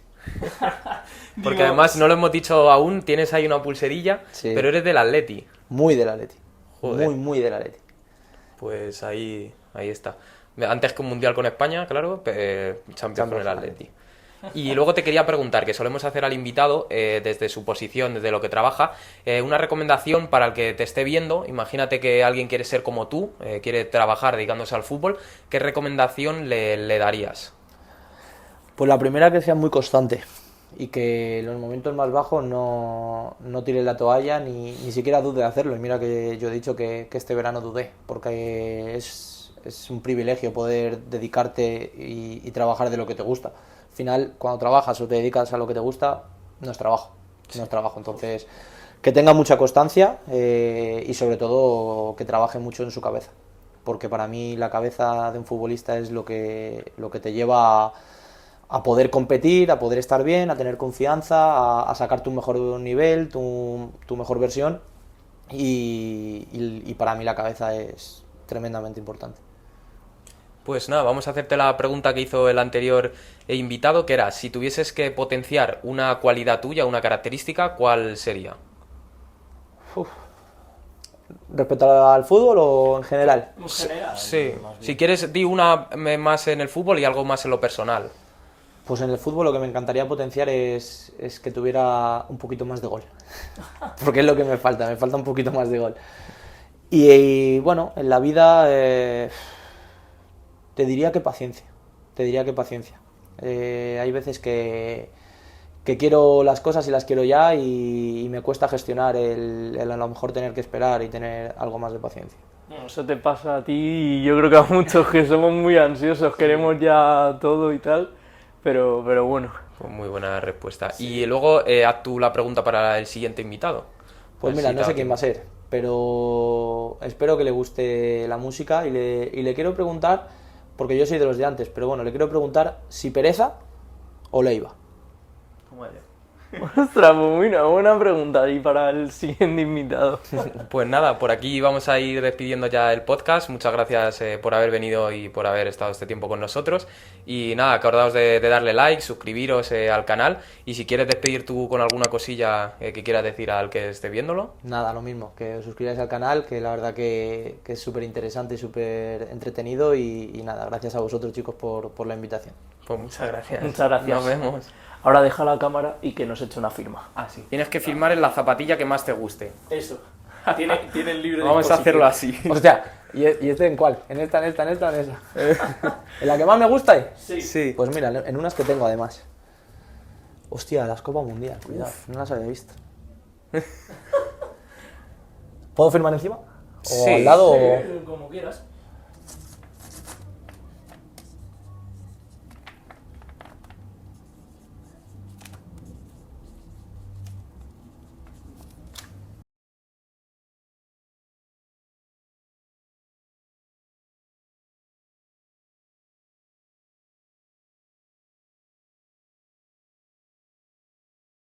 [SPEAKER 3] Porque además, no lo hemos dicho aún, tienes ahí una pulserilla,
[SPEAKER 1] Sí.
[SPEAKER 3] pero eres del Atleti.
[SPEAKER 1] Muy del Atleti.
[SPEAKER 3] Joder.
[SPEAKER 1] Muy del Atleti.
[SPEAKER 3] Pues ahí está. Antes que un mundial con España, claro, Champions con el Atleti. Y luego te quería preguntar, que solemos hacer al invitado, desde su posición, desde lo que trabaja, una recomendación para el que te esté viendo. Imagínate que alguien quiere ser como tú, quiere trabajar dedicándose al fútbol. ¿Qué recomendación le darías?
[SPEAKER 1] Pues la primera, que sea muy constante y que en los momentos más bajos no tire la toalla ni siquiera dude de hacerlo. Y mira que yo he dicho que este verano dudé, porque es un privilegio poder dedicarte y trabajar de lo que te gusta. Al final, cuando trabajas o te dedicas a lo que te gusta, no es trabajo. No es trabajo. Entonces, que tenga mucha constancia y sobre todo que trabaje mucho en su cabeza. Porque para mí la cabeza de un futbolista es lo que te lleva a poder competir, a poder estar bien, a tener confianza, a sacar tu mejor nivel, tu mejor versión. Y para mí la cabeza es tremendamente importante.
[SPEAKER 3] Pues nada, vamos a hacerte la pregunta que hizo el anterior invitado, que era, si tuvieses que potenciar una cualidad tuya, una característica, ¿cuál sería?
[SPEAKER 1] ¿Respecto al fútbol o en general?
[SPEAKER 2] En general.
[SPEAKER 3] Sí, si quieres, di una más en el fútbol y algo más en lo personal.
[SPEAKER 1] Pues en el fútbol lo que me encantaría potenciar es que tuviera un poquito más de gol. Porque es lo que me falta un poquito más de gol. Y bueno, en la vida te diría que paciencia. Hay veces que quiero las cosas y las quiero ya y me cuesta gestionar el a lo mejor tener que esperar y tener algo más de paciencia.
[SPEAKER 2] Bueno, eso te pasa a ti y yo creo que a muchos que somos muy ansiosos, queremos ya todo y tal, pero bueno.
[SPEAKER 3] Pues muy buena respuesta. Sí. Y luego haz tú la pregunta para el siguiente invitado.
[SPEAKER 1] Pues mira, no sé quién va a ser, pero espero que le guste la música y le quiero preguntar, porque yo soy de los de antes, pero bueno, le quiero preguntar si Pereza o Leiva.
[SPEAKER 2] Ostras, pues mira, buena pregunta ahí para el siguiente invitado.
[SPEAKER 3] Pues nada, por aquí vamos a ir despidiendo ya el podcast. Muchas gracias por haber venido y por haber estado este tiempo con nosotros. Y nada, acordaos de darle like, suscribiros al canal. Y si quieres despedir tú con alguna cosilla que quieras decir al que esté viéndolo.
[SPEAKER 1] Nada, lo mismo, que os suscribáis al canal, que la verdad que es súper interesante y súper entretenido. Y nada, gracias a vosotros, chicos, por la invitación.
[SPEAKER 3] Pues muchas gracias.
[SPEAKER 2] Muchas gracias.
[SPEAKER 3] Nos vemos.
[SPEAKER 2] Ahora deja la cámara y que nos eche una firma.
[SPEAKER 3] Ah, sí. Tienes que firmar en la zapatilla que más te guste.
[SPEAKER 2] Eso. Tiene el libre de
[SPEAKER 3] Vamos a hacerlo así.
[SPEAKER 1] Hostia, ¿y este en cuál? ¿En esta, en esta, en esta, en esa? ¿En la que más me gusta?
[SPEAKER 2] Sí.
[SPEAKER 1] Pues mira, en unas que tengo además. Hostia, las Copa Mundial, cuidado, no las había visto. ¿Puedo firmar encima? ¿O
[SPEAKER 3] Sí.
[SPEAKER 1] al lado?
[SPEAKER 2] Como quieras.